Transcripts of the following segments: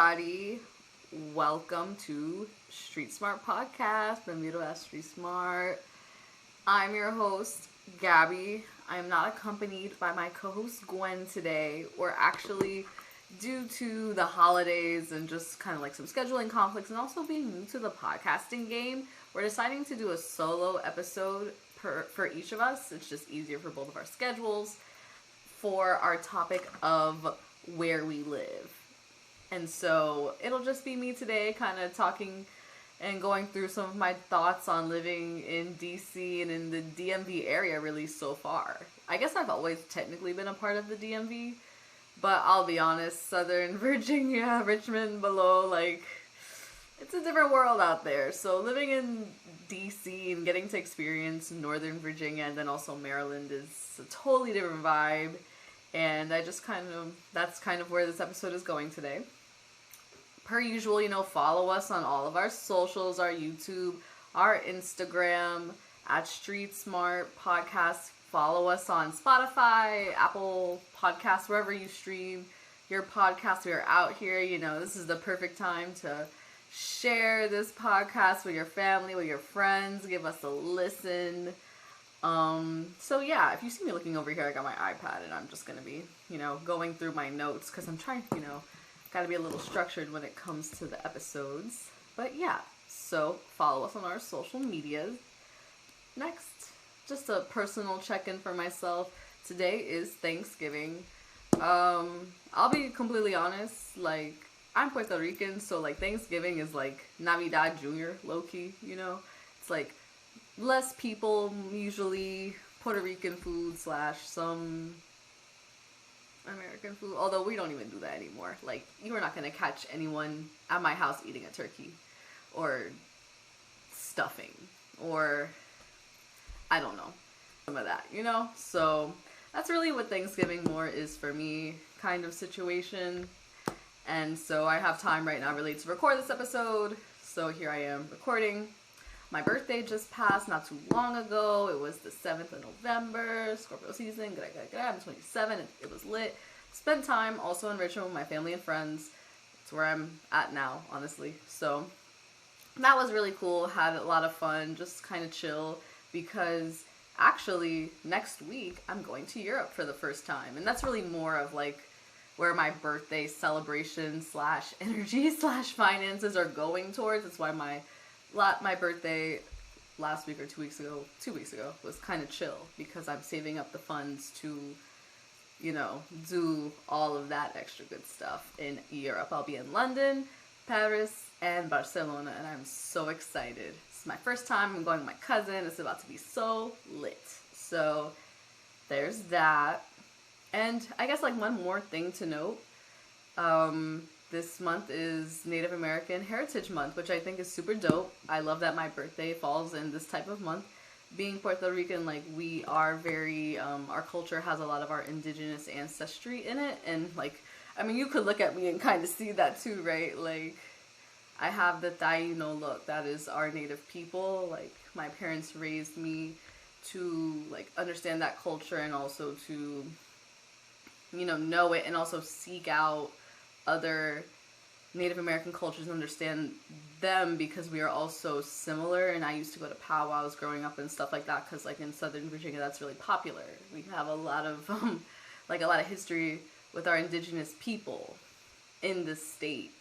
everybody. Welcome to Street Smart Podcast. Bienvenido a Street Smart. I'm your host, Gaby. I am not accompanied by my co-host, Gwen, today. We're actually, due to the holidays and just kind of like some scheduling conflicts and also being new to the podcasting game, we're deciding to do a solo episode for each of us. It's just easier for both of our schedules for our topic of where we live. And so it'll just be me today kind of talking and going through some of my thoughts on living in D.C. and in the DMV area really so far. I guess I've always technically been a part of the DMV, but I'll be honest, Southern Virginia, Richmond below, like, it's a different world out there. So living in D.C. and getting to experience Northern Virginia and then also Maryland is a totally different vibe. And that's kind of where this episode is going today. Per usual, follow us on all of our socials, our YouTube, our Instagram, at Street Smart Podcast. Follow us on Spotify, Apple Podcasts, wherever you stream your podcast. We are out here. This is the perfect time to share this podcast with your family, with your friends. Give us a listen. So yeah, if you see me looking over here, I got my iPad and I'm just going to be, going through my notes because I'm trying, got to be a little structured when it comes to the episodes. But yeah, so follow us on our social medias. Next, just a personal check-in for myself. Today is Thanksgiving. I'll be completely honest, I'm Puerto Rican, so Thanksgiving is Navidad Junior, low-key, It's less people, usually Puerto Rican food / some American food, although we don't even do that anymore. You are not going to catch anyone at my house eating a turkey or stuffing or I don't know, some of that, So that's really what Thanksgiving more is for me, kind of situation. And so I have time right now really to record this episode. So here I am recording. My birthday just passed not too long ago. It was the 7th of November, Scorpio season. I'm 27. It was lit. Spent time also in Richmond with my family and friends. It's where I'm at now, honestly. So that was really cool. Had a lot of fun. Just kind of chill because actually next week I'm going to Europe for the first time. And that's really more of where my birthday celebration / energy / finances are going towards. That's why my birthday last week or 2 weeks ago was kind of chill because I'm saving up the funds to, do all of that extra good stuff in Europe. I'll be in London, Paris, and Barcelona, and I'm so excited. It's my first time. I'm going with my cousin. It's about to be so lit. So there's that. And I guess one more thing to note, this month is Native American Heritage Month, which I think is super dope. I love that my birthday falls in this type of month. Being Puerto Rican, we are very, our culture has a lot of our indigenous ancestry in it. And, you could look at me and kind of see that too, right? I have the Taino look. That is our native people. My parents raised me to, understand that culture and also to, know it and also seek out other Native American cultures and understand them because we are all so similar. And I used to go to powwows growing up and stuff like that because in Southern Virginia that's really popular. We have a lot of a lot of history with our indigenous people in the state.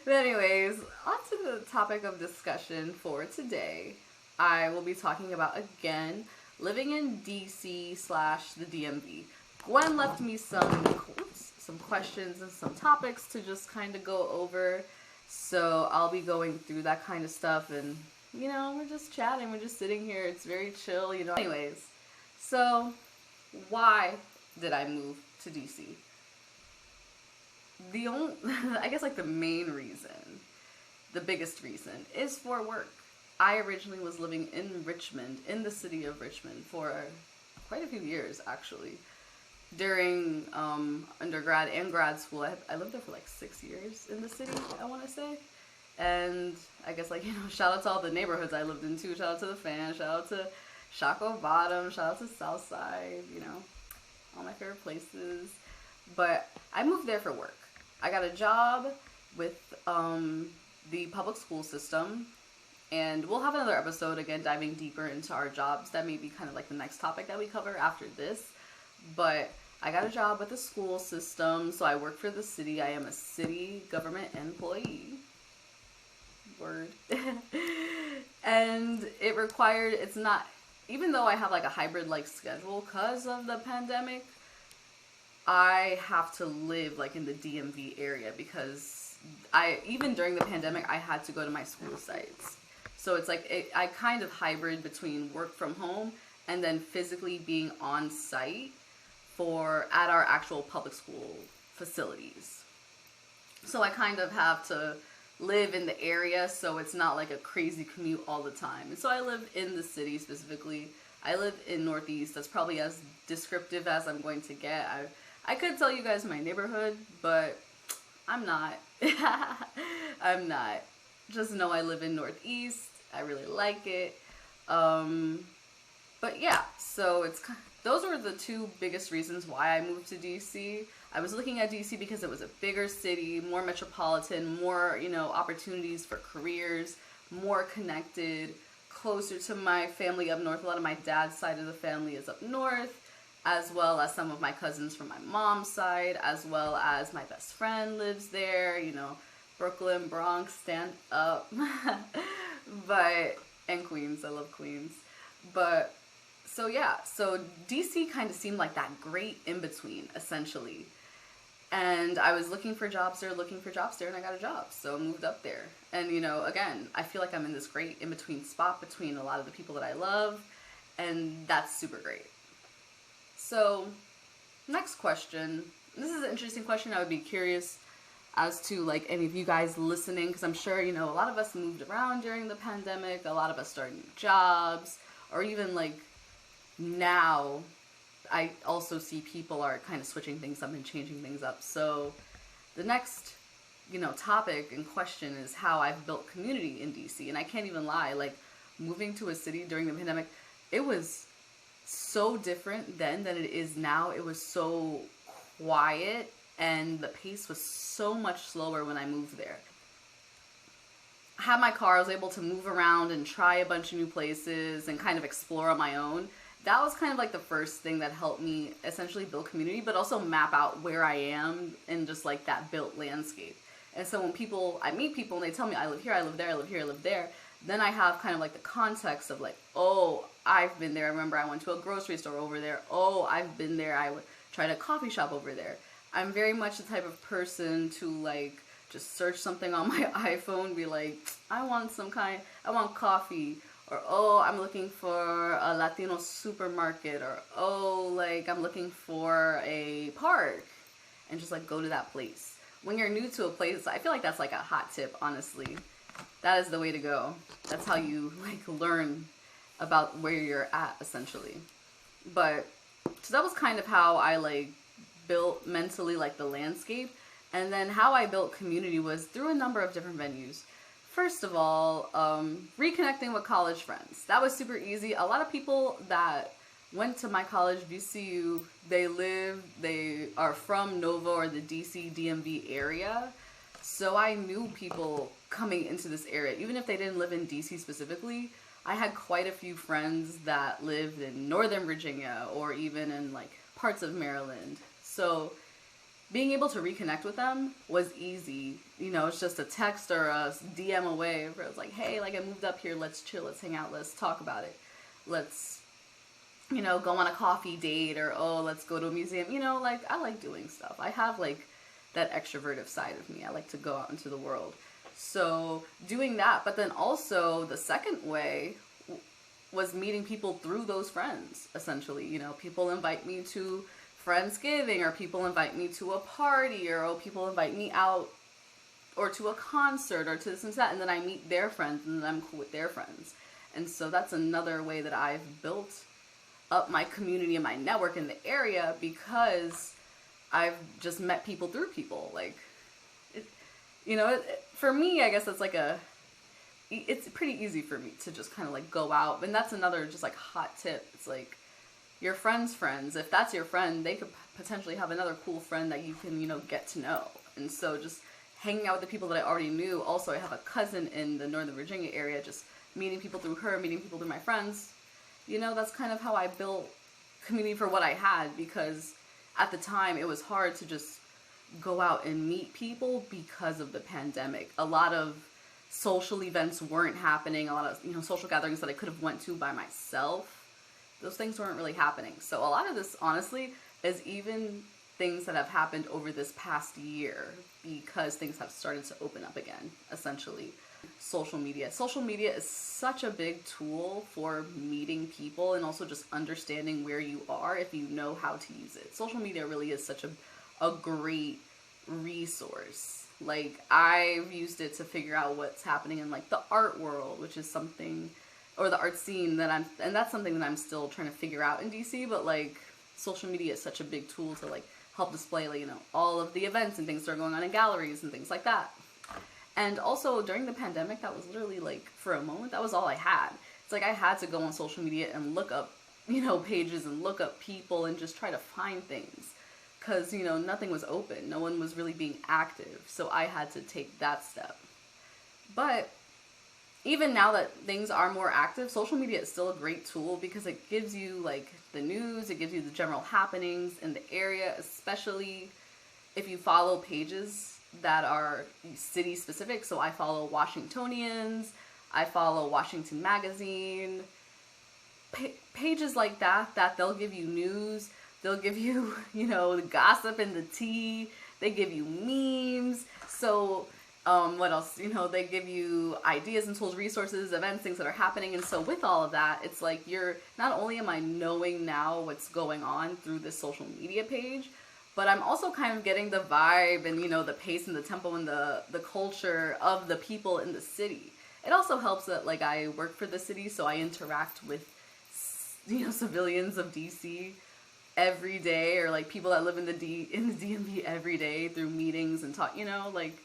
But anyways, on to the topic of discussion for today. I will be talking about again living in DC / the DMV. Gwen left me some questions and some topics to just kind of go over. So I'll be going through that kind of stuff and, we're just chatting. We're just sitting here. It's very chill, Anyways, so why did I move to DC? I guess the main reason, the biggest reason is for work. I originally was living in Richmond, in the city of Richmond for quite a few years actually. During undergrad and grad school, I lived there for 6 years in the city, I want to say. And I guess shout out to all the neighborhoods I lived in too. Shout out to the Fan, shout out to Shockoe Bottom, shout out to Southside, all my favorite places. But I moved there for work. I got a job with the public school system. And we'll have another episode, again, diving deeper into our jobs. That may be kind of like the next topic that we cover after this. But I got a job with the school system, so I work for the city. I am a city government employee. Word. And it required, it's not, even though I have like a hybrid like schedule because of the pandemic, I have to live like in the DMV area because even during the pandemic, I had to go to my school sites. So it's like, I kind of hybrid between work from home and then physically being on site at our actual public school facilities. So I kind of have to live in the area, so it's not like a crazy commute all the time. And so I live in the city specifically. I live in Northeast. That's probably as descriptive as I'm going to get. I could tell you guys my neighborhood, but I'm not. I'm not. Just know I live in Northeast. I really like it. But yeah, so those were the two biggest reasons why I moved to DC. I was looking at DC because it was a bigger city, more metropolitan, more, opportunities for careers, more connected, closer to my family up north. A lot of my dad's side of the family is up north, as well as some of my cousins from my mom's side, as well as my best friend lives there, Brooklyn, Bronx, stand up. And Queens, I love Queens. But, so DC kind of seemed like that great in-between, essentially. And I was looking for jobs there, and I got a job. So I moved up there. And, again, I feel like I'm in this great in-between spot between a lot of the people that I love. And that's super great. So, next question. This is an interesting question. I would be curious as to, like, any of you guys listening. Because I'm sure, a lot of us moved around during the pandemic. A lot of us started new jobs. Or even, like, now I also see people are kind of switching things up and changing things up. So the next, topic in question is how I've built community in DC. And I can't even lie, like, moving to a city during the pandemic, it was so different then than it is now. It was so quiet and the pace was so much slower when I moved there. I had my car, I was able to move around and try a bunch of new places and kind of explore on my own. That was kind of like the first thing that helped me essentially build community, but also map out where I am in just like that built landscape. And so when I meet people and they tell me I live here, I live there, I live here, I live there, then I have kind of like the context of like, oh, I've been there. I remember I went to a grocery store over there. Oh, I've been there. I tried a coffee shop over there. I'm very much the type of person to like just search something on my iPhone, be like, I want coffee. Or, oh, I'm looking for a Latino supermarket. Or, oh, like, I'm looking for a park. And just, like, go to that place. When you're new to a place, I feel like that's, like, a hot tip, honestly. That is the way to go. That's how you, like, learn about where you're at, essentially. But, so that was kind of how I, like, built mentally, like, the landscape. And then how I built community was through a number of different venues. First of all, reconnecting with college friends. That was super easy. A lot of people that went to my college, VCU, they are from Nova or the DC DMV area. So I knew people coming into this area. Even if they didn't live in DC specifically, I had quite a few friends that lived in Northern Virginia or even in like parts of Maryland. So being able to reconnect with them was easy. It's just a text or a DM away where it's like, hey, like I moved up here, let's chill, let's hang out, let's talk about it. Let's, go on a coffee date or, oh, let's go to a museum. Like I like doing stuff. I have like that extroverted side of me. I like to go out into the world. So doing that, but then also the second way was meeting people through those friends, essentially. People invite me to Friendsgiving, or people invite me to a party, or people invite me out or to a concert or to this and that, and then I meet their friends and then I'm cool with their friends. And so that's another way that I've built up my community and my network in the area, because I've just met people through people. Like, for me, I guess it's pretty easy for me to just kind of like go out. And that's another just like hot tip. It's like, your friends' friends, if that's your friend, they could potentially have another cool friend that you can, get to know. And so just hanging out with the people that I already knew. Also, I have a cousin in the Northern Virginia area, just meeting people through her, meeting people through my friends. You know, that's kind of how I built community for what I had, because at the time it was hard to just go out and meet people because of the pandemic. A lot of social events weren't happening. A lot of, you know, social gatherings that I could have went to by myself, those things weren't really happening. So a lot of this, honestly, is even things that have happened over this past year, because things have started to open up again, essentially. Social media. Social media is such a big tool for meeting people and also just understanding where you are if you know how to use it. Social media really is such a great resource. Like, I've used it to figure out what's happening in like the art world, which is something, or the art scene and that's something that I'm still trying to figure out in DC, but like social media is such a big tool to like help display, like, you know, all of the events and things that are going on in galleries and things like that. And also during the pandemic, that was literally like, for a moment, that was all I had. It's like I had to go on social media and look up, you know, pages and look up people and just try to find things. Because, you know, nothing was open. No one was really being active. So I had to take that step. But even now that things are more active, social media is still a great tool because it gives you like the news, it gives you the general happenings in the area, especially if you follow pages that are city specific. So I follow Washingtonians, I follow Washington Magazine, pages like that they'll give you news, they'll give you, you know, the gossip and the tea, they give you memes. So what else? You know, they give you ideas and tools, resources, events, things that are happening. And so with all of that, it's like not only am I knowing now what's going on through this social media page, but I'm also kind of getting the vibe and, you know, the pace and the tempo and the culture of the people in the city. It also helps that, like, I work for the city, so I interact with, you know, civilians of DC every day, or like people that live in the DMV every day through meetings and talk, you know, like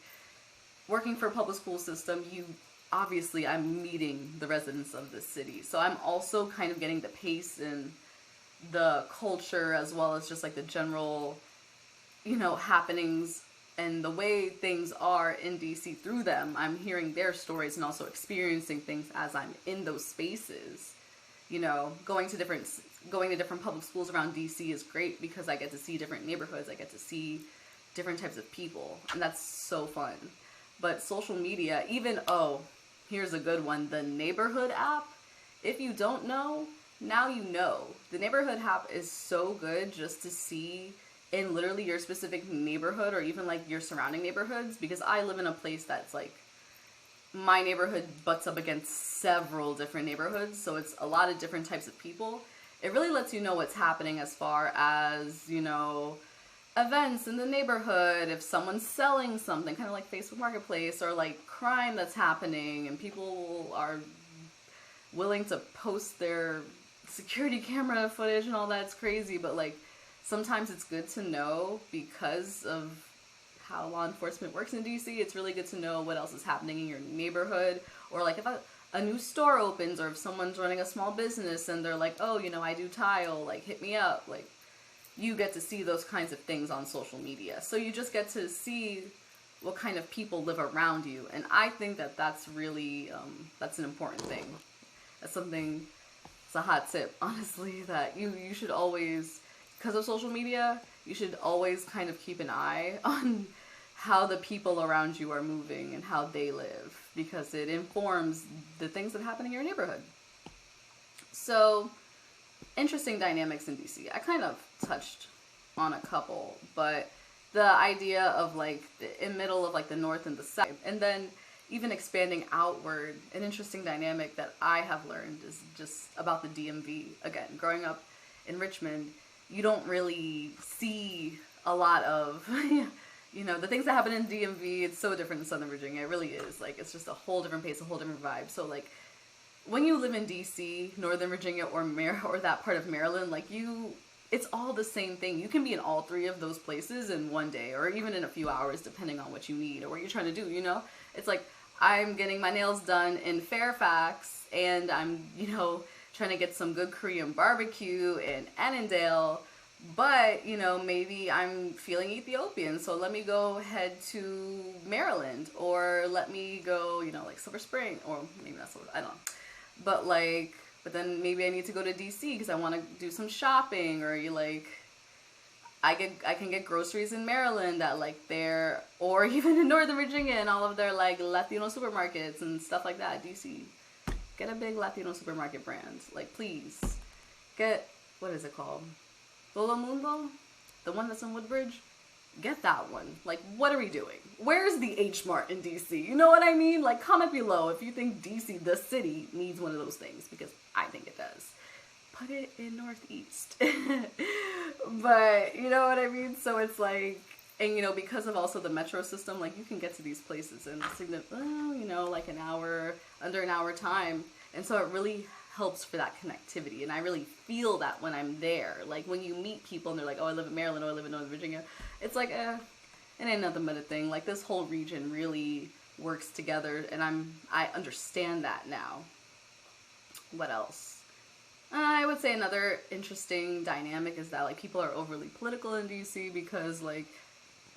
working for a public school system, I'm meeting the residents of the city. So I'm also kind of getting the pace and the culture, as well as just like the general, you know, happenings and the way things are in DC through them. I'm hearing their stories and also experiencing things as I'm in those spaces. You know, going to different public schools around DC is great because I get to see different neighborhoods. I get to see different types of people, and that's so fun. But social media, even, here's a good one, the neighborhood app. If you don't know, now you know. The neighborhood app is so good just to see in literally your specific neighborhood, or even like your surrounding neighborhoods, because I live in a place that's like, my neighborhood butts up against several different neighborhoods, so it's a lot of different types of people. It really lets you know what's happening as far as, you know, events in the neighborhood, if someone's selling something, kind of like Facebook Marketplace, or like crime that's happening and people are willing to post their security camera footage and all that. It's crazy, but like sometimes it's good to know because of how law enforcement works in DC. It's really good to know what else is happening in your neighborhood, or like if a new store opens, or if someone's running a small business and they're like, oh, you know, I do tile, like hit me up. Like, you get to see those kinds of things on social media. So you just get to see what kind of people live around you. And I think that that's really, that's an important thing. That's something, it's a hot tip, honestly, that you should always, because of social media, you should always kind of keep an eye on how the people around you are moving and how they live, because it informs the things that happen in your neighborhood. So, interesting dynamics in DC. I kind of touched on a couple, but the idea of like in middle of like the north and the south, and then even expanding outward, an interesting dynamic that I have learned is just about the DMV. Again, growing up in Richmond, you don't really see a lot of, you know, the things that happen in DMV. It's so different in Southern Virginia. It really is. Like, it's just a whole different pace, a whole different vibe. So like, when you live in DC, Northern Virginia, or that part of Maryland, like it's all the same thing. You can be in all three of those places in one day, or even in a few hours, depending on what you need or what you're trying to do, you know? It's like, I'm getting my nails done in Fairfax, and I'm, you know, trying to get some good Korean barbecue in Annandale, But, you know, maybe I'm feeling Ethiopian, so let me go head to Maryland, or let me go, you know, like Silver Spring, or maybe not Silver, I don't know. But like, but then maybe I need to go to DC because I want to do some shopping, or you like, I can get groceries in Maryland at like their, or even in Northern Virginia and all of their like Latino supermarkets and stuff like that. DC, get a big Latino supermarket brand, like please, get, what is it called? Lolo Mundo, the one that's in Woodbridge, get that one. Like, what are we doing? Where's the H Mart in DC? You know what I mean? Like, comment below if you think DC, the city, needs one of those things, because I think it does. Put it in Northeast. But, you know what I mean? So it's like, and you know, because of also the metro system, like you can get to these places in, you know, like an hour, under an hour time. And so it really helps for that connectivity, and I really feel that when I'm there. Like when you meet people and they're like, oh, I live in Maryland, or I live in Northern Virginia, it's like it ain't nothing but a thing. Like this whole region really works together, and I understand that now. What else? I would say another interesting dynamic is that like people are overly political in DC, because like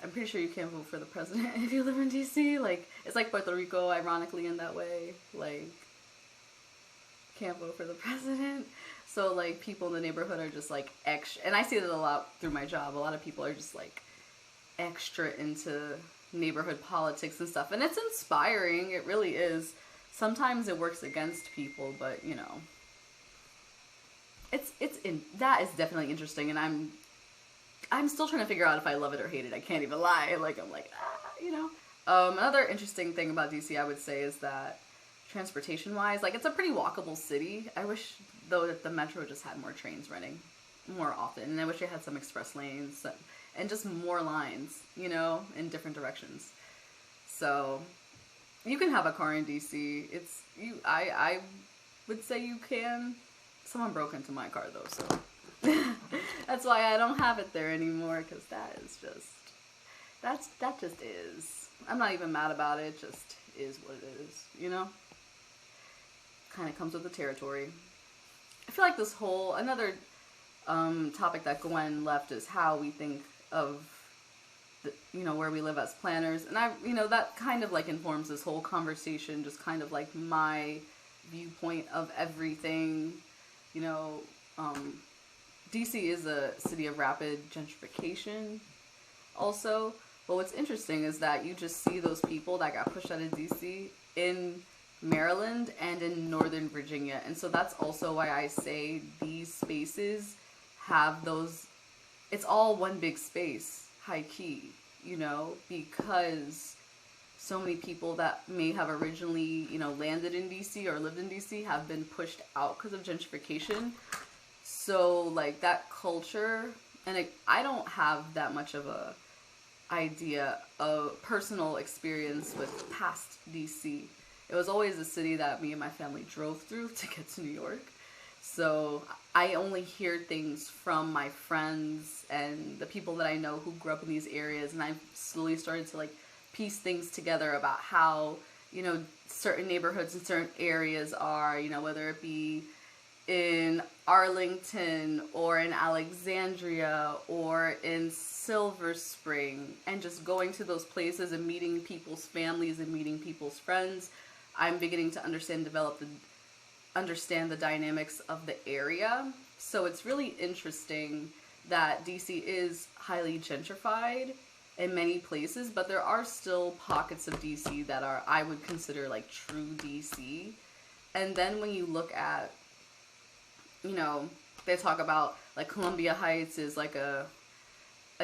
I'm pretty sure you can't vote for the president if you live in DC. Like it's like Puerto Rico, ironically, in that way. Like can't vote for the president. So like people in the neighborhood are just like extra, and I see that a lot through my job. A lot of people are just like extra into neighborhood politics and stuff, and it's inspiring. It really is. Sometimes it works against people, but you know, that is definitely interesting, and I'm still trying to figure out if I love it or hate it. I can't even lie. Like I'm like, you know. Another interesting thing about DC, I would say, is that transportation wise, like it's a pretty walkable city. I wish though that the metro just had more trains running more often, and I wish it had some express lanes and just more lines, you know, in different directions. So you can have a car in DC. I would say you can. Someone broke into my car though, so that's why I don't have it there anymore, because that just is. I'm not even mad about it. It just is what it is, you know? Kind of comes with the territory. I feel like this whole, another topic that Gwen left is how we think of, you know, where we live as planners. And you know, that kind of like informs this whole conversation, just kind of like my viewpoint of everything. You know, DC is a city of rapid gentrification also. But what's interesting is that you just see those people that got pushed out of DC in Maryland and in Northern Virginia. And so that's also why I say these spaces have those, it's all one big space, high key, you know, because so many people that may have originally, you know, landed in DC or lived in DC have been pushed out because of gentrification. So like that culture, and I don't have that much of a idea of personal experience with past DC. It was always a city that me and my family drove through to get to New York. So I only hear things from my friends and the people that I know who grew up in these areas, and I've slowly started to like piece things together about how, you know, certain neighborhoods and certain areas are, you know, whether it be in Arlington or in Alexandria or in Silver Spring, and just going to those places and meeting people's families and meeting people's friends. I'm beginning to understand the dynamics of the area. So it's really interesting that DC is highly gentrified in many places, but there are still pockets of DC that are, I would consider like true DC. And then when you look at, you know, they talk about like Columbia Heights is like a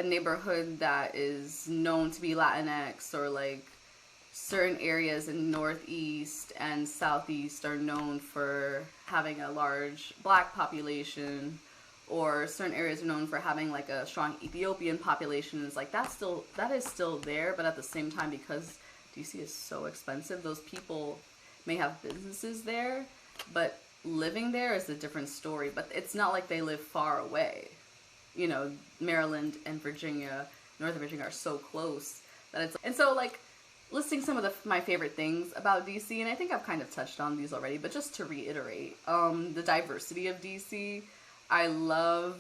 neighborhood that is known to be Latinx, or like certain areas in Northeast and Southeast are known for having a large Black population, or certain areas are known for having like a strong Ethiopian population. It's like that is still there, but at the same time, because DC is so expensive, those people may have businesses there, but living there is a different story. But it's not like they live far away. You know, Maryland and Virginia, Northern Virginia are so close that it's, and so like listing some of my favorite things about DC, and I think I've kind of touched on these already, but just to reiterate, the diversity of DC. I love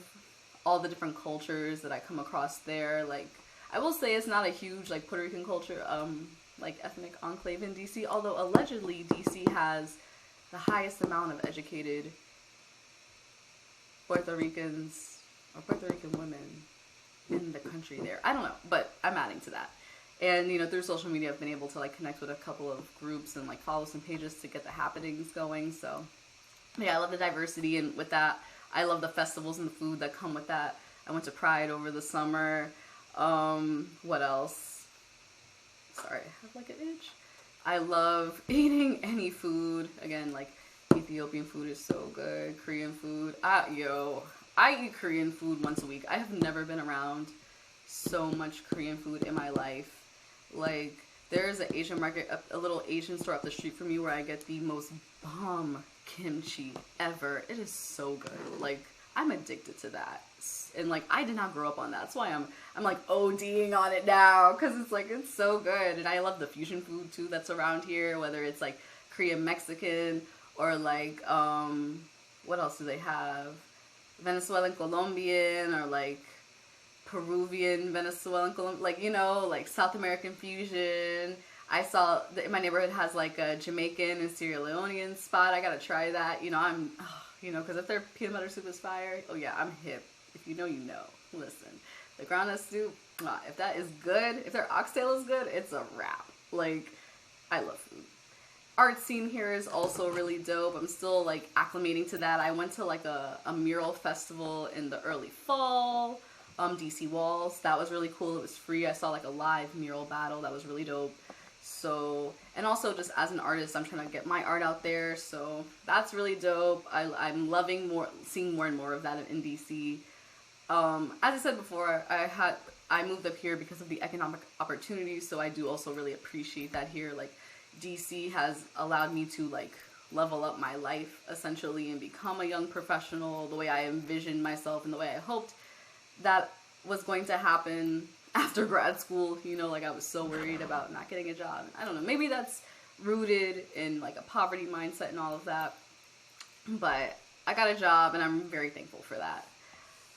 all the different cultures that I come across there. Like, I will say it's not a huge, like, Puerto Rican culture, like, ethnic enclave in DC, although allegedly DC has the highest amount of educated Puerto Ricans or Puerto Rican women in the country there. I don't know, but I'm adding to that. And, you know, through social media, I've been able to, like, connect with a couple of groups and, like, follow some pages to get the happenings going. So, yeah, I love the diversity. And with that, I love the festivals and the food that come with that. I went to Pride over the summer. What else? Sorry, I have, like, an itch. I love eating any food. Again, like, Ethiopian food is so good. Korean food. I eat Korean food once a week. I have never been around so much Korean food in my life. Like, there's an Asian market, a little Asian store up the street from me where I get the most bomb kimchi ever. It is so good. Like, I'm addicted to that. And, like, I did not grow up on that. That's why I'm like ODing on it now, because it's like, it's so good. And I love the fusion food too that's around here, whether it's like Korean Mexican or like what else do they have? Venezuelan Colombian, or like Peruvian Venezuelan Colombian, like, you know, like South American fusion. I saw that my neighborhood has like a Jamaican and Sierra Leonean spot. I gotta try that. You know, you know, because if their peanut butter soup is fire, oh yeah, I'm hip. If you know, you know. Listen, the groundnut soup, if that is good, if their oxtail is good, it's a wrap. Like, I love food. Art scene here is also really dope. I'm still like acclimating to that. I went to like a mural festival in the early fall, DC Walls. That was really cool. It was free. I saw like a live mural battle. That was really dope. So, and also just as an artist, I'm trying to get my art out there. So that's really dope. I'm loving seeing more and more of that in DC. As I said before, I moved up here because of the economic opportunities. So I do also really appreciate that here. Like, DC has allowed me to like level up my life essentially and become a young professional the way I envisioned myself and the way I hoped that was going to happen after grad school. You know, like, I was so worried about not getting a job. I don't know, maybe that's rooted in like a poverty mindset and all of that, but I got a job and I'm very thankful for that.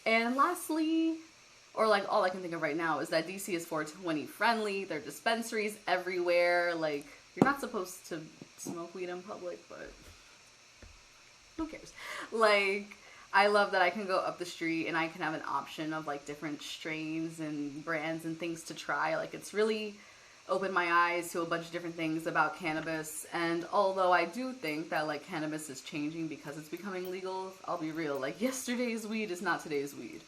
And lastly, or like all I can think of right now, is that DC is 420 friendly. There are dispensaries everywhere. Like, you're not supposed to smoke weed in public, but who cares? Like, I love that I can go up the street and I can have an option of like different strains and brands and things to try. Like, it's really opened my eyes to a bunch of different things about cannabis. And although I do think that like cannabis is changing because it's becoming legal, I'll be real, like, yesterday's weed is not today's weed.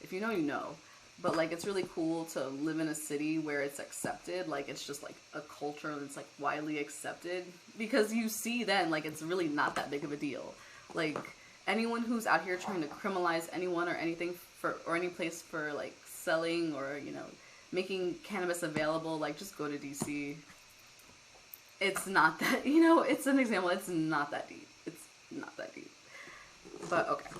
If you know, you know. But like, it's really cool to live in a city where it's accepted. Like, it's just like a culture that's like widely accepted, because you see then like it's really not that big of a deal. Like, anyone who's out here trying to criminalize anyone or anything or any place for like selling or, you know, making cannabis available, like, just go to DC. It's not that, you know, it's an example. It's not that deep. It's not that deep. But okay.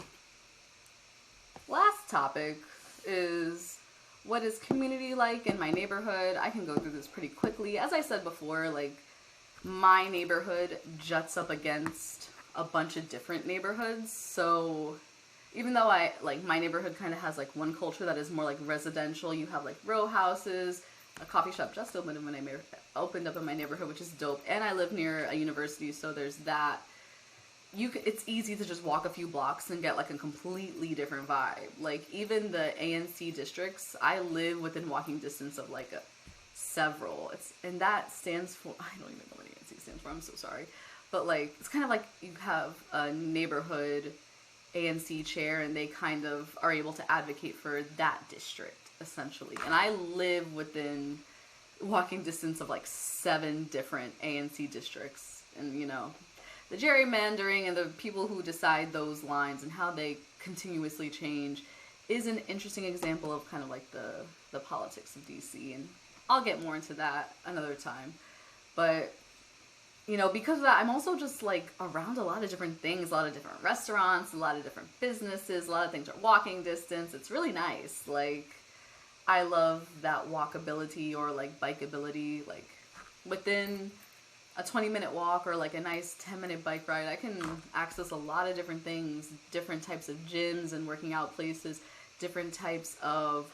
Last topic is, what is community like in my neighborhood? I can go through this pretty quickly. As I said before, like, my neighborhood juts up against a bunch of different neighborhoods. So even though my neighborhood kind of has like one culture that is more like residential, you have like row houses, a coffee shop just opened up in my neighborhood, which is dope. And I live near a university, so there's that. It's easy to just walk a few blocks and get like a completely different vibe. Like, even the ANC districts, I live within walking distance of like several. And that stands for, I don't even know what ANC stands for, I'm so sorry. But like, it's kind of like you have a neighborhood ANC chair and they kind of are able to advocate for that district essentially. And I live within walking distance of like 7 different ANC districts, and you know, the gerrymandering and the people who decide those lines and how they continuously change is an interesting example of kind of like the politics of DC, and I'll get more into that another time. But, you know, because of that, I'm also just like around a lot of different things, a lot of different restaurants, a lot of different businesses, a lot of things are walking distance. It's really nice. Like, I love that walkability or like bikeability. Like, within a 20-minute walk or like a nice 10-minute bike ride, I can access a lot of different things, different types of gyms and working out places, different types of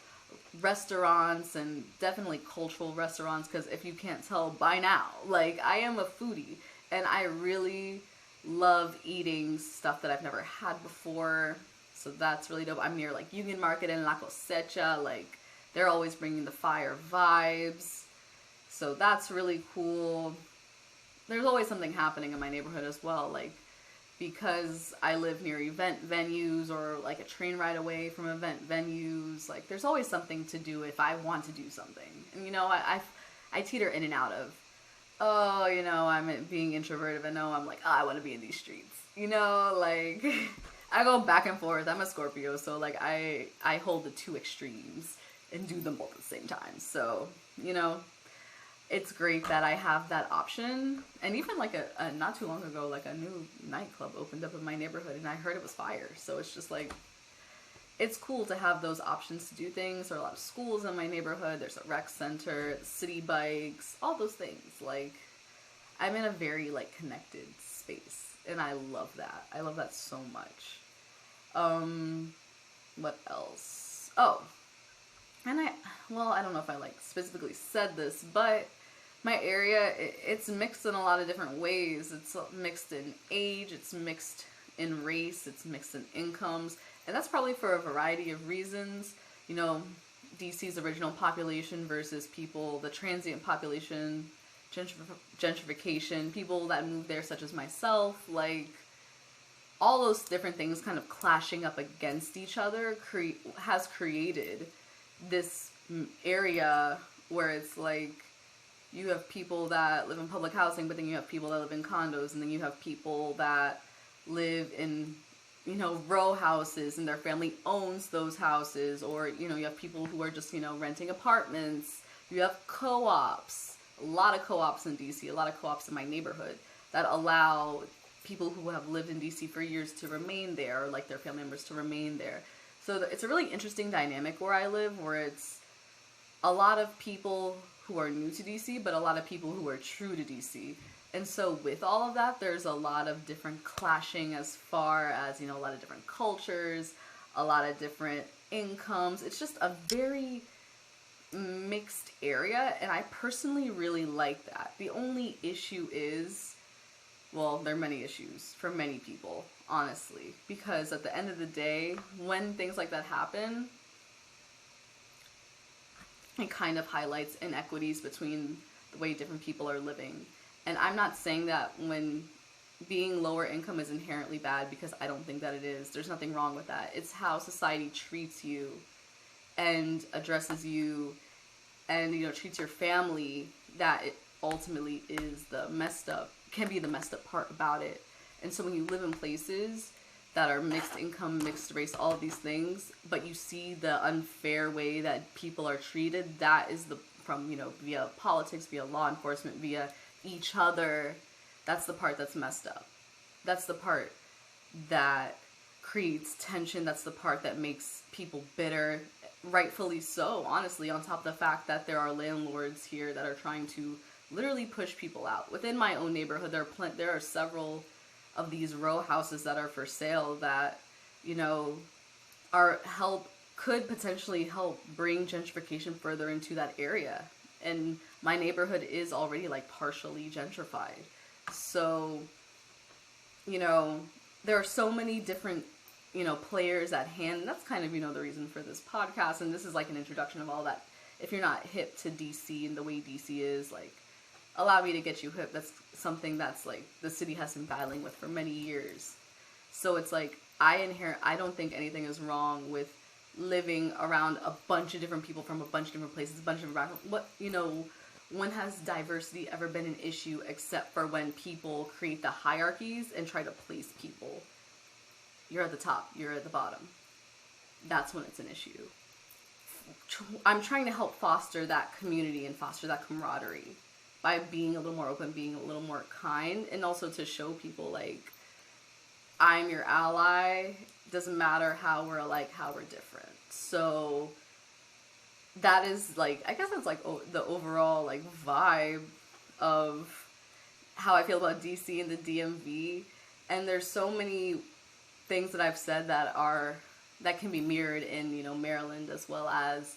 restaurants and definitely cultural restaurants, because if you can't tell by now, like, I am a foodie and I really love eating stuff that I've never had before. So that's really dope. I'm near like Union Market and La Cosecha. Like, they're always bringing the fire vibes. So that's really cool. There's always something happening in my neighborhood as well. Like, because I live near event venues or like a train ride away from event venues, like, there's always something to do if I want to do something. And, you know, I teeter in and out of, oh, you know, I'm being introverted, but no, I'm like, oh, I want to be in these streets. You know, like, I go back and forth. I'm a Scorpio, so, like, I hold the two extremes and do them both at the same time. So, you know, it's great that I have that option. And even like a not too long ago, like a new nightclub opened up in my neighborhood and I heard it was fire. So it's just like, it's cool to have those options to do things. There are a lot of schools in my neighborhood. There's a rec center, city bikes, all those things. Like, I'm in a very like connected space and I love that. I love that so much. What else? Oh, and I don't know if I like specifically said this, but my area, it's mixed in a lot of different ways. It's mixed in age, it's mixed in race, it's mixed in incomes, and that's probably for a variety of reasons. You know, DC's original population versus people, the transient population, gentrification, people that moved there such as myself, like, all those different things kind of clashing up against each other has created this area where it's like, you have people that live in public housing, but then you have people that live in condos, and then you have people that live in, you know, row houses, and their family owns those houses, or, you know, you have people who are just, you know, renting apartments. You have co-ops, a lot of co-ops in DC, a lot of co-ops in my neighborhood that allow people who have lived in DC for years to remain there, or like their family members to remain there. So it's a really interesting dynamic where I live, where it's a lot of people who are new to DC, but a lot of people who are true to DC. And so with all of that, there's a lot of different clashing as far as, you know, a lot of different cultures, a lot of different incomes. It's just a very mixed area, and I personally really like that. The only issue is, well, there are many issues for many people, honestly, because at the end of the day, when things like that happen, it kind of highlights inequities between the way different people are living. And I'm not saying that when being lower income is inherently bad, because I don't think that it is. There's nothing wrong with that. It's how society treats you and addresses you and, you know, treats your family that it ultimately is can be the messed up part about it. And so when you live in places that are mixed income, mixed race, all of these things, but you see the unfair way that people are treated, that is from, you know, via politics, via law enforcement, via each other, that's the part that's messed up. That's the part that creates tension. That's the part that makes people bitter, rightfully so, honestly, on top of the fact that there are landlords here that are trying to literally push people out. Within my own neighborhood, there are several of these row houses that are for sale that, you know, could potentially help bring gentrification further into that area. And my neighborhood is already like partially gentrified. So, you know, there are so many different, you know, players at hand. And that's kind of, you know, the reason for this podcast. And this is like an introduction of all that. If you're not hip to DC and the way DC is, like, allow me to get you hip. That's something that's like the city has been battling with for many years. So it's like, I don't think anything is wrong with living around a bunch of different people from a bunch of different places, a bunch of different backgrounds. What, you know, when has diversity ever been an issue except for when people create the hierarchies and try to place people? You're at the top, you're at the bottom. That's when it's an issue. I'm trying to help foster that community and foster that camaraderie by being a little more open, being a little more kind, and also to show people, like, I'm your ally. Doesn't matter how we're alike, how we're different. So that is, like, I guess that's like the overall, like, vibe of how I feel about DC and the DMV. And there's so many things that I've said that are that can be mirrored in, Maryland as well as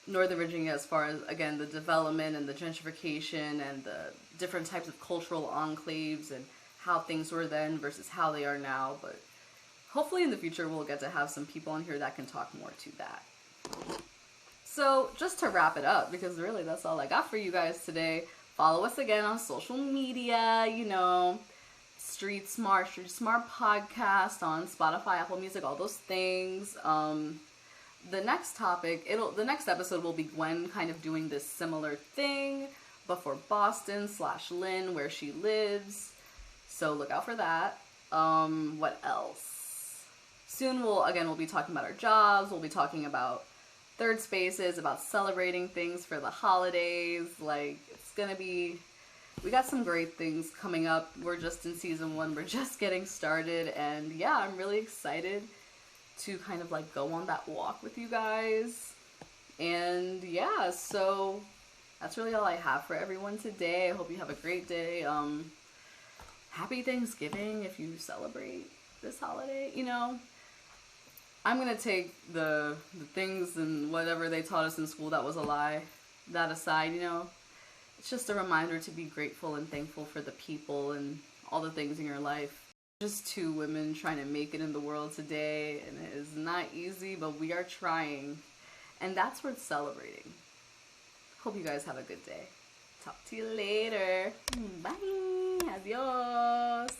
Northern Virginia, as far as, again, the development and the gentrification and the different types of cultural enclaves and how things were then versus how they are now. But hopefully in the future we'll get to have some people on here that can talk more to that. So just to wrap it up, because really that's all I got for you guys today, follow us again on social media, Street Smart Podcast on Spotify, Apple Music, all those things. The next episode will be Gwen kind of doing this similar thing, but for Boston/Lynn, where she lives. So look out for that. What else? Soon we'll be talking about our jobs. We'll be talking about third spaces, about celebrating things for the holidays. We got some great things coming up. We're just in season 1. We're just getting started. And yeah, I'm really excited to kind of go on that walk with you guys. And yeah, so that's really all I have for everyone today. I hope you have a great day. Happy Thanksgiving if you celebrate this holiday. I'm gonna take the things and whatever they taught us in school that was a lie, that aside. It's just a reminder to be grateful and thankful for the people and all the things in your life. Just 2 women trying to make it in the world today, and it is not easy, but we are trying, and that's worth celebrating. Hope you guys have a good day. Talk to you later. Bye. Adios.